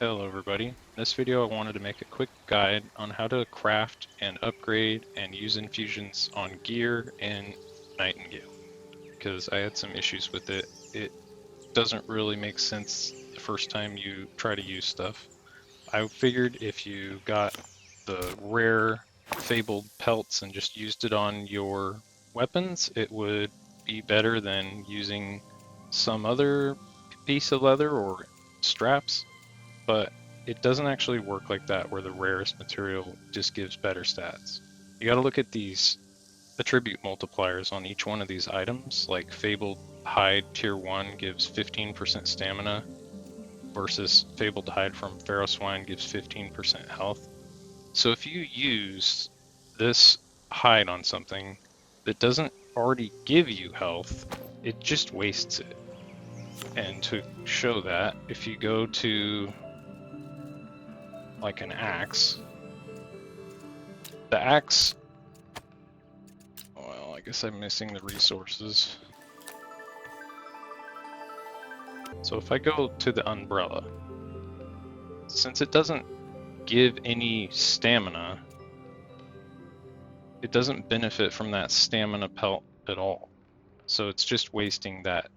Hello everybody. In this video I wanted to make a quick guide on how to craft and upgrade and use infusions on gear in Nightingale, because I had some issues with it. It doesn't really make sense the first time you try to use stuff. I figured if you got the rare fabled pelts and just used it on your weapons, it would be better than using some other piece of leather or straps, but it doesn't actually work like that where the rarest material just gives better stats. You got to look at these attribute multipliers on each one of these items, like Fabled Hide Tier 1 gives 15% stamina versus Fabled Hide from Pharaoh Swine gives 15% health. So if you use this hide on something that doesn't already give you health, it just wastes it. And to show that, if you go to like an axe, the axe, well, I guess I'm missing the resources. So if I go to the umbrella, since it doesn't give any stamina, it doesn't benefit from that stamina pelt at all. So it's just wasting that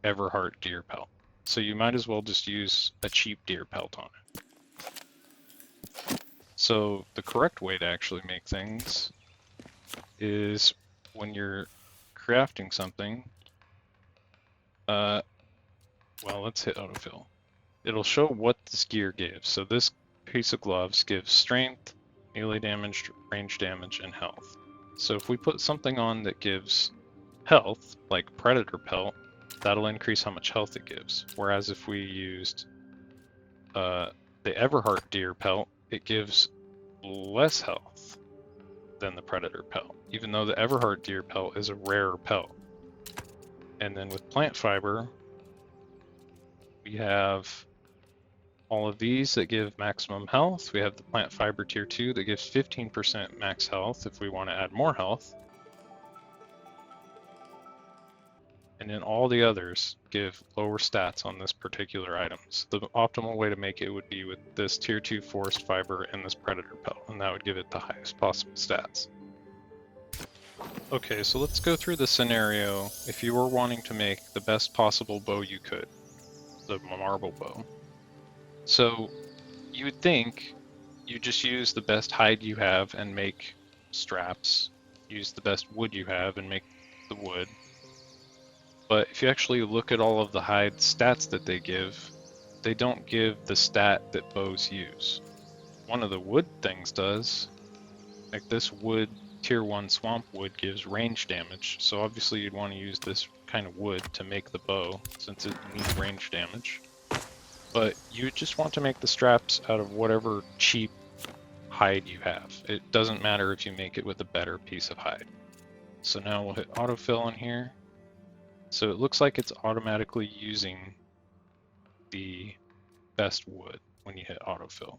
Everheart deer pelt. So you might as well just use a cheap deer pelt on it. So the correct way to actually make things is when you're crafting something, well, let's hit autofill. It'll show what this gear gives. So this piece of gloves gives strength, melee damage, range damage, and health. So if we put something on that gives health, like Predator Pelt, that'll increase how much health it gives. Whereas if we used the Everheart Deer Pelt, it gives less health than the Predator Pelt, even though the Everheart Deer Pelt is a rarer pelt. And then with plant fiber, we have all of these that give maximum health. We have the plant fiber tier 2 that gives 15% max health if we want to add more health. And then all the others give lower stats on this particular item. So the optimal way to make it would be with this tier 2 forest fiber and this predator pelt, and that would give it the highest possible stats. Okay, so let's go through the scenario if you were wanting to make the best possible bow you could, the marble bow. So you would think you just use the best hide you have and make straps, use the best wood you have and make the wood. But if you actually look at all of the hide stats that they don't give the stat that bows use. One of the wood things does, like this wood tier 1 swamp wood gives range damage, so obviously you'd want to use this kind of wood to make the bow since it needs range damage. But you just want to make the straps out of whatever cheap hide you have. It doesn't matter if you make it with a better piece of hide. So now we'll hit autofill on here. So it looks like it's automatically using the best wood when you hit autofill.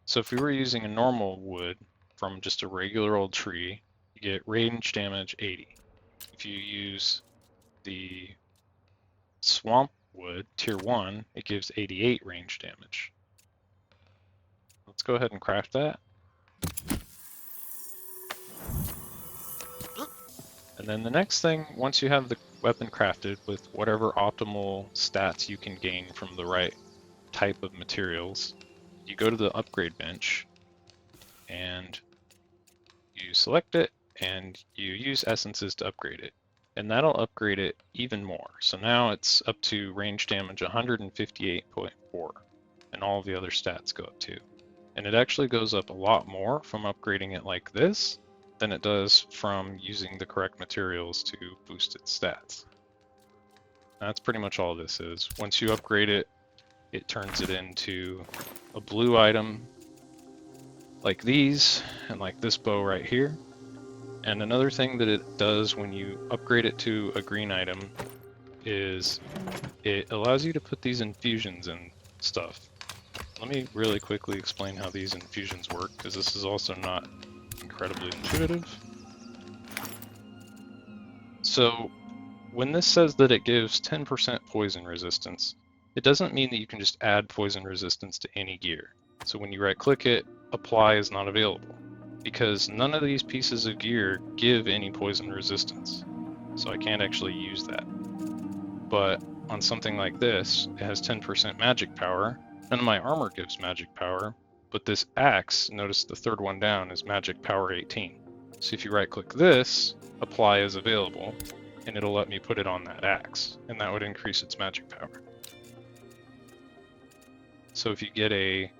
So if we were using a normal wood from just a regular old tree, you get range damage 80. If you use the swamp wood, tier 1, it gives 88 range damage. Let's go ahead and craft that. And then the next thing, once you have the weapon crafted with whatever optimal stats you can gain from the right type of materials, you go to the upgrade bench and you select it and you use essences to upgrade it. And that'll upgrade it even more. So now it's up to range damage 158.4, and all of the other stats go up too. And it actually goes up a lot more from upgrading it like this than it does from using the correct materials to boost its stats. That's pretty much all this is. Once you upgrade it, it turns it into a blue item like these and like this bow right here. And another thing that it does when you upgrade it to a green item is it allows you to put these infusions in stuff. Let me really quickly explain how these infusions work, because this is also not incredibly intuitive. So when this says that it gives 10% poison resistance, It doesn't mean that you can just add poison resistance to any gear. So when you right click it, apply is not available, because none of these pieces of gear give any poison resistance. So I can't actually use that. But on something like this, it has 10% magic power. None of my armor gives magic power, but this axe, notice the third one down, is magic power 18. So if you right click this, apply is available, and it'll let me put it on that axe, and that would increase its magic power. So if you get a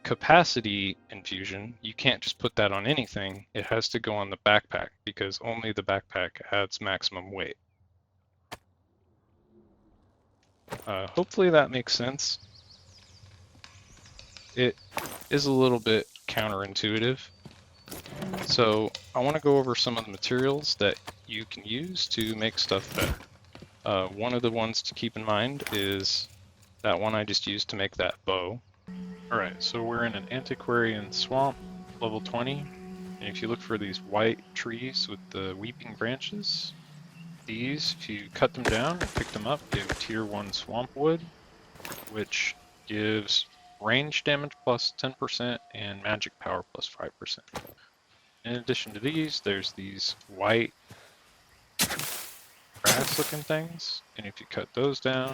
capacity infusion, you can't just put that on anything. It has to go on the backpack, because only the backpack adds maximum weight. Hopefully that makes sense. It is a little bit counterintuitive. So I want to go over some of the materials that you can use to make stuff better. One of the ones to keep in mind is that one I just used to make that bow. Alright, so we're in an antiquarian swamp, level 20, and if you look for these white trees with the weeping branches, these, if you cut them down and pick them up, give tier 1 swamp wood, which gives range damage plus 10% and magic power plus 5%. In addition to these, there's these white grass looking things, and if you cut those down,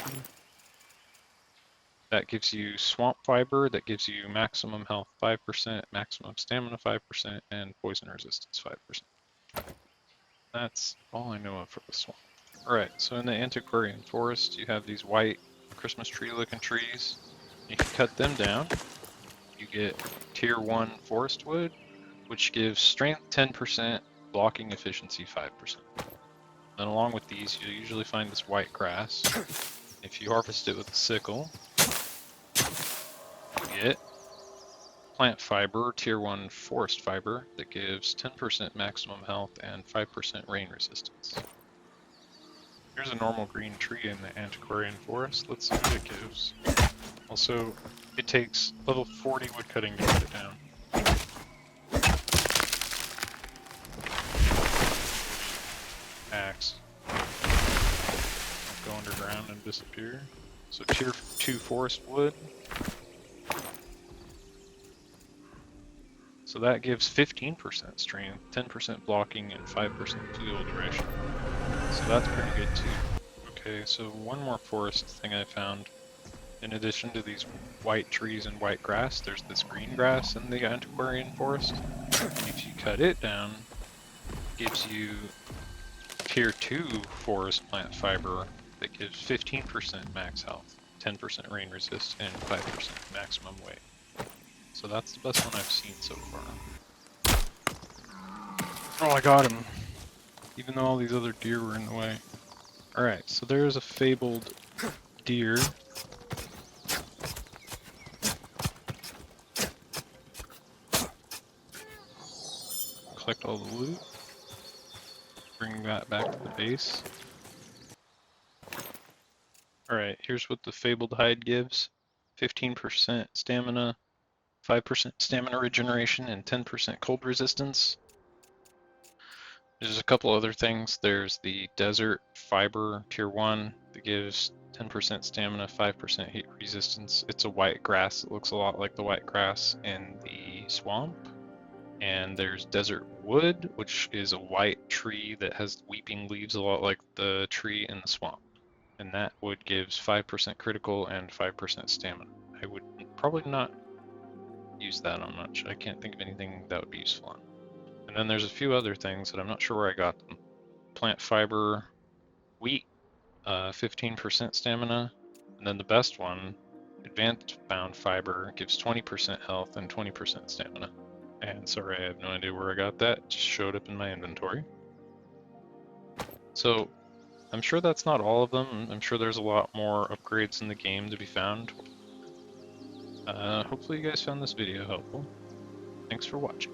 that gives you swamp fiber, that gives you maximum health 5%, maximum stamina 5%, and poison resistance 5%. That's all I know of for the swamp. Alright, so in the antiquarian forest, you have these white Christmas tree looking trees. If you cut them down, you get tier 1 forest wood, which gives strength 10%, blocking efficiency 5%. Then along with these, you'll usually find this white grass. If you harvest it with a sickle, you get plant fiber, tier 1 forest fiber, that gives 10% maximum health and 5% rain resistance. Here's a normal green tree in the antiquarian forest. Let's see what it gives. Also, it takes level 40 woodcutting to cut it down. Axe. Go underground and disappear. So tier 2 forest wood. So that gives 15% strength, 10% blocking, and 5% fuel duration. So that's pretty good too. Okay, so one more forest thing I found. In addition to these white trees and white grass, there's this green grass in the antiquarian forest. If you cut it down, it gives you tier 2 forest plant fiber that gives 15% max health, 10% rain resist, and 5% maximum weight. So that's the best one I've seen so far. Oh, I got him! Even though all these other deer were in the way. Alright, so there's a fabled deer. Collect all the loot. Bring that back to the base. Alright, here's what the fabled hide gives. 15% stamina, 5% stamina regeneration, and 10% cold resistance. There's a couple other things. There's the desert fiber tier 1 that gives 10% stamina, 5% heat resistance. It's a white grass. It looks a lot like the white grass in the swamp. And there's desert wood, which is a white tree that has weeping leaves a lot like the tree in the swamp. And that wood gives 5% critical and 5% stamina. I would probably not use that on much. I can't think of anything that would be useful on. And then there's a few other things that I'm not sure where I got them. Plant fiber, wheat, 15% stamina, and then the best one, advanced bound fiber, gives 20% health and 20% stamina. And sorry, I have no idea where I got that. It just showed up in my inventory. So I'm sure that's not all of them. I'm sure there's a lot more upgrades in the game to be found. Hopefully you guys found this video helpful. Thanks for watching.